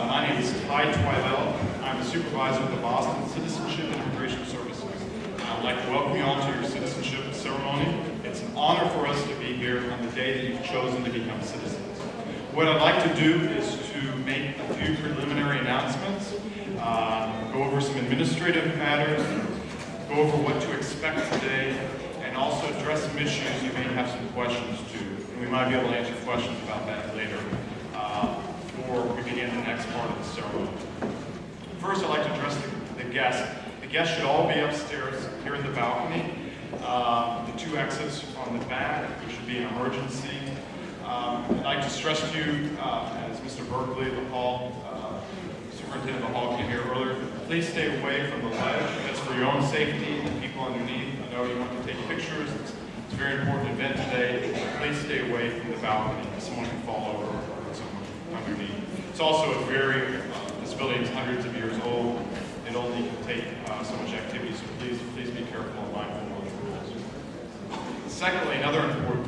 My name is Ty Twilell. I'm the supervisor of the Boston Citizenship and Immigration Services. I'd like to welcome you all to your citizenship ceremony. It's an honor for us to be here on the day that you've chosen to become citizens. What I'd like to do is to make a few preliminary announcements, go over some administrative matters, go over what to expect today, and also address some issues you may have some questions to. And we might be able to answer questions about that later before we begin the next part of the ceremony. First, I'd like to address the guests. The guests should all be upstairs here in the balcony. The two exits on the back, there should be an emergency. I'd like to stress to you, as Mr. Berkeley, the hall, superintendent of the hall came here earlier, please stay away from the ledge. That's for your own safety and the people underneath. I know you want to take pictures. It's a very important event today. Please stay away from the balcony. Someone can fall over or hurt someone underneath. It's also a very, this building is hundreds of years old. It only can take so much activity, so please be careful and mindful of those rules. Secondly, another important,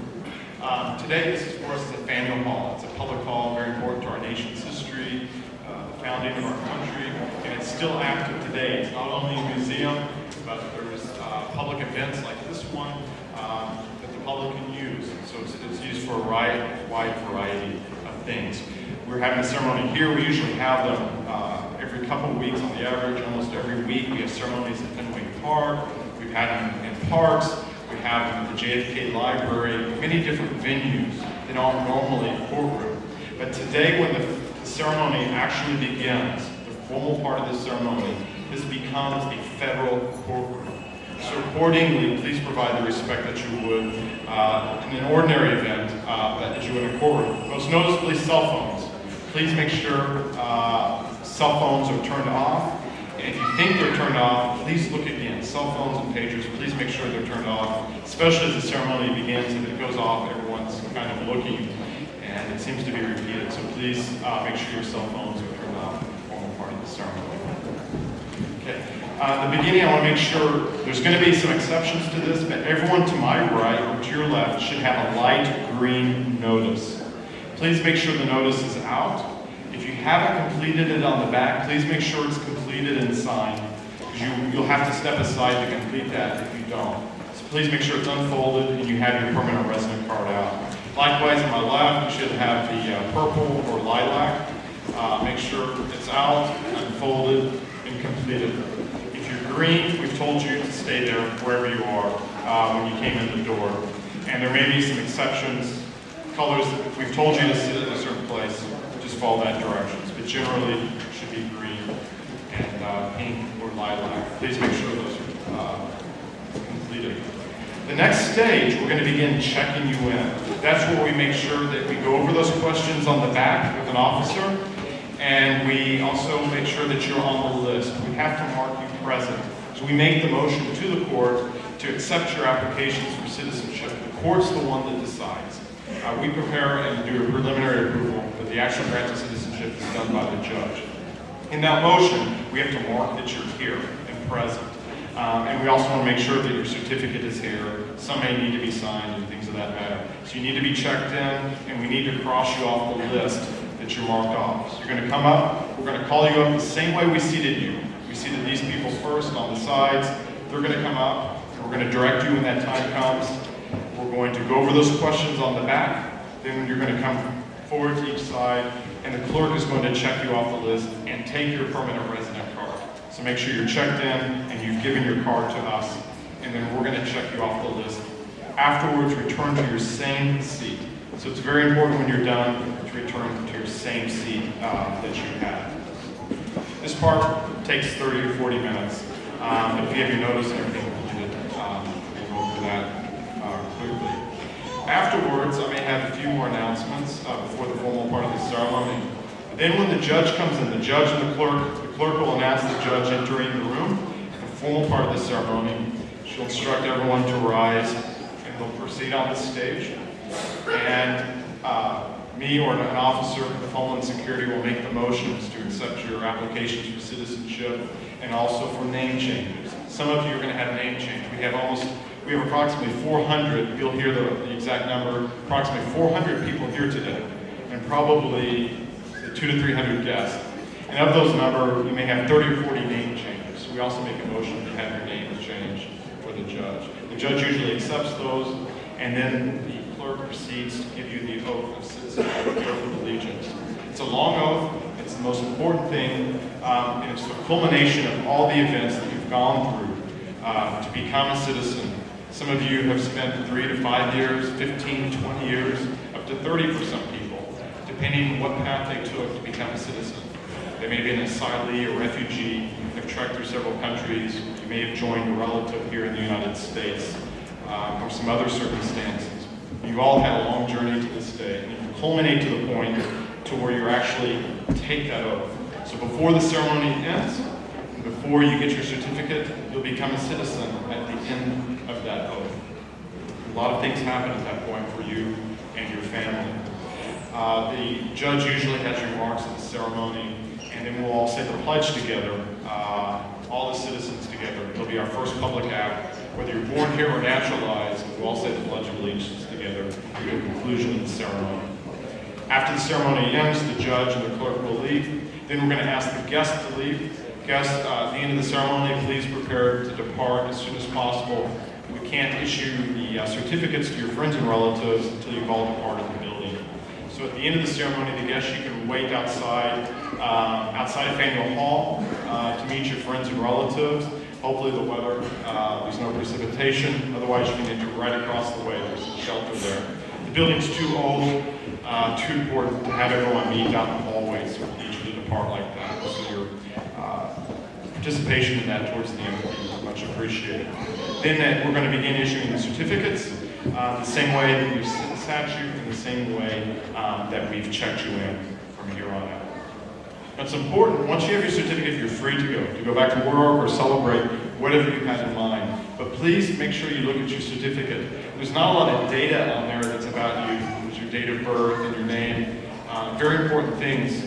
today this is for us as a Faneuil Hall. It's a public hall, very important to our nation's history, the founding of our country, and it's still active today. It's not only a museum, but there's public events like this one that the public can use. So it's used for a wide variety of things. We're having a ceremony here. We usually have them every couple of weeks on the average. Almost every week we have ceremonies at Faneuil Park. We've had them in parks. We have them at the JFK Library, many different venues that aren't normally a courtroom. But today, when the ceremony actually begins, the formal part of the ceremony, this becomes a federal courtroom. So accordingly, please provide the respect that you would in an ordinary event, that you would in a courtroom. Most noticeably, cell phones. Please make sure cell phones are turned off. And if you think they're turned off, please look again. Cell phones and pagers, please make sure they're turned off, especially as the ceremony begins. If it goes off, everyone's kind of looking, and it seems to be repeated. So please make sure your cell phones are turned off for the formal part of the ceremony. Okay. In the beginning, I want to make sure there's going to be some exceptions to this, but everyone to my right or to your left should have a light green notice. Please make sure the notice is out. If you haven't completed it on the back, please make sure it's completed and signed, because you'll have to step aside to complete that if you don't. So please make sure it's unfolded and you have your permanent resident card out. Likewise, on my left, you should have the purple or lilac. Make sure it's out, unfolded, and completed. If you're green, we've told you to stay there wherever you are when you came in the door. And there may be some exceptions. Colors, we've told you to sit in a certain place. Just follow that directions, but generally it should be green and pink or lilac. Please make sure those are completed. The next stage, we're going to begin checking you in. That's where we make sure that we go over those questions on the back with an officer, and we also make sure that you're on the list. We have to mark you present. So we make the motion to the court to accept your applications for citizenship. The court's the one that decides. We prepare and do a preliminary approval, but the actual grant of citizenship is done by the judge. In that motion, we have to mark that you're here and present. And we also want to make sure that your certificate is here. Some may need to be signed and things of that matter. So you need to be checked in, and we need to cross you off the list that you're marked off. So you're going to come up. We're going to call you up the same way we seated you. We seated these people first on the sides. They're going to come up, and we're going to direct you when that time comes. We're going to go over those questions on the back. Then you're going to come forward to each side, and the clerk is going to check you off the list and take your permanent resident card. So make sure you're checked in and you've given your card to us, and then we're going to check you off the list. Afterwards, return to your same seat. So it's very important when you're done to return to your same seat that you had. This part takes 30 to 40 minutes. If you have your notice and everything completed, we'll go through that quickly. Afterwards, I may have a few more announcements before the formal part of the ceremony. Then when the judge comes in, the judge and the clerk will announce the judge entering the room. The formal part of the ceremony, she'll instruct everyone to rise, and they'll proceed on the stage. And me or an officer of Homeland Security will make the motions to accept your applications for citizenship and also for name changes. Some of you are going to have name change. We have approximately 400, you'll hear the exact number, approximately 400 people here today, and probably 200 to 300 guests. And of those number, you may have 30 or 40 name changes. So we also make a motion to have your names changed for the judge. The judge usually accepts those, and then the clerk proceeds to give you the oath of citizenship, the oath of allegiance. It's a long oath. It's the most important thing, and it's the culmination of all the events that you've gone through to become a citizen. Some of you have spent 3 to 5 years, 15, 20 years, up to 30 for some people, depending on what path they took to become a citizen. They may be an asylee or refugee, have trekked through several countries, you may have joined a relative here in the United States, or some other circumstances. You've all had a long journey to this day, and you culminate to the point to where you actually take that oath. So before the ceremony ends, and before you get your certificate, you'll become a citizen at the end of that oath. A lot of things happen at that point for you and your family. The judge usually has remarks at the ceremony, and then we'll all say the pledge together, all the citizens together. It'll be our first public act. Whether you're born here or naturalized, we'll all say the Pledge of Allegiance together to the conclusion of the ceremony. After the ceremony ends, the judge and the clerk will leave. Then we're going to ask the guests to leave. Guests, at the end of the ceremony, please prepare to depart as soon as possible. We can't issue the certificates to your friends and relatives until you've all departed the building. So at the end of the ceremony, the guests, you can wait outside of Faneuil Hall to meet your friends and relatives. Hopefully the weather, there's no precipitation. Otherwise, you can enter right across the way. There's a shelter there. The building's too old, too important to have everyone meet out in the hallway, so we need you to depart like that. So your participation in that towards the end will be much appreciated. Then we're going to begin issuing the certificates the same way that we've sat you, in the same way that we've checked you in from here on out. It's important, once you have your certificate, you're free to go back to work or celebrate whatever you had in mind. But please make sure you look at your certificate. There's not a lot of data on there that's about you. There's your date of birth and your name. Very important things.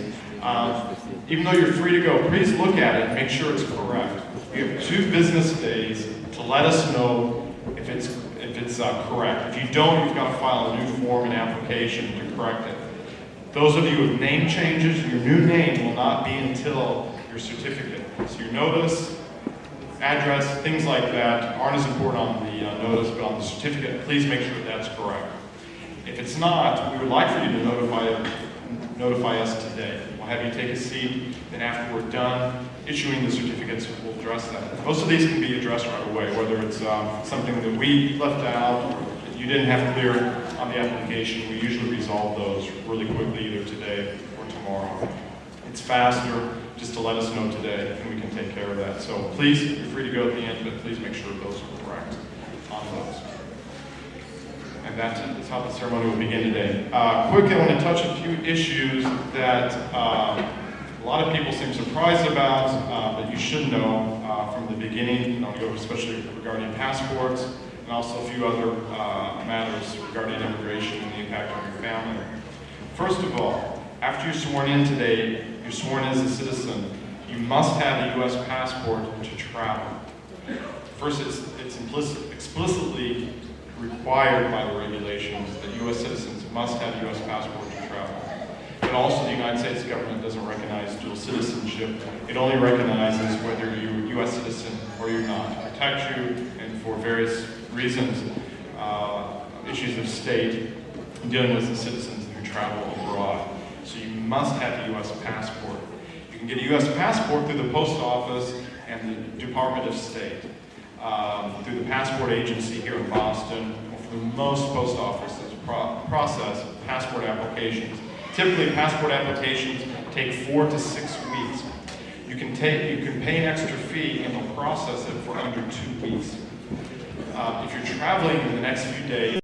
Even though you're free to go, please look at it and make sure it's correct. You have 2 business days to let us know if it's correct. If you don't, you've got to file a new form and application to correct it. Those of you with name changes, your new name will not be until your certificate. So your notice, address, things like that aren't as important on the notice, but on the certificate, please make sure that's correct. If it's not, we would like for you to notify us today. We'll have you take a seat, then after we're done issuing the certificates, we'll address that. Most of these can be addressed right away, whether it's something that we left out or that you didn't have clear on the application. We usually resolve those really quickly, either today or tomorrow. It's faster just to let us know today, and we can take care of that. So please, you're free to go at the end, but please make sure those are correct on those. And that's how the ceremony will begin today. Quickly, I want to touch a few issues that a lot of people seem surprised about, but you should know from the beginning, especially regarding passports, and also a few other matters regarding immigration and the impact on your family. First of all, after you're sworn in today, you're sworn in as a citizen, you must have a U.S. passport to travel. First, it's explicitly required by the regulations that U.S. citizens must have a U.S. passport to travel. But also the United States government doesn't recognize dual citizenship. It only recognizes whether you're a U.S. citizen or you're not, to protect you and for various reasons, issues of state, dealing with the citizens who travel abroad. So you must have a U.S. passport. You can get a U.S. passport through the post office and the Department of State, through the passport agency here in Boston, or through most post offices process passport applications. Typically, passport applications take 4 to 6 weeks. You can pay an extra fee and they'll process it for under 2 weeks. If you're traveling in the next few days,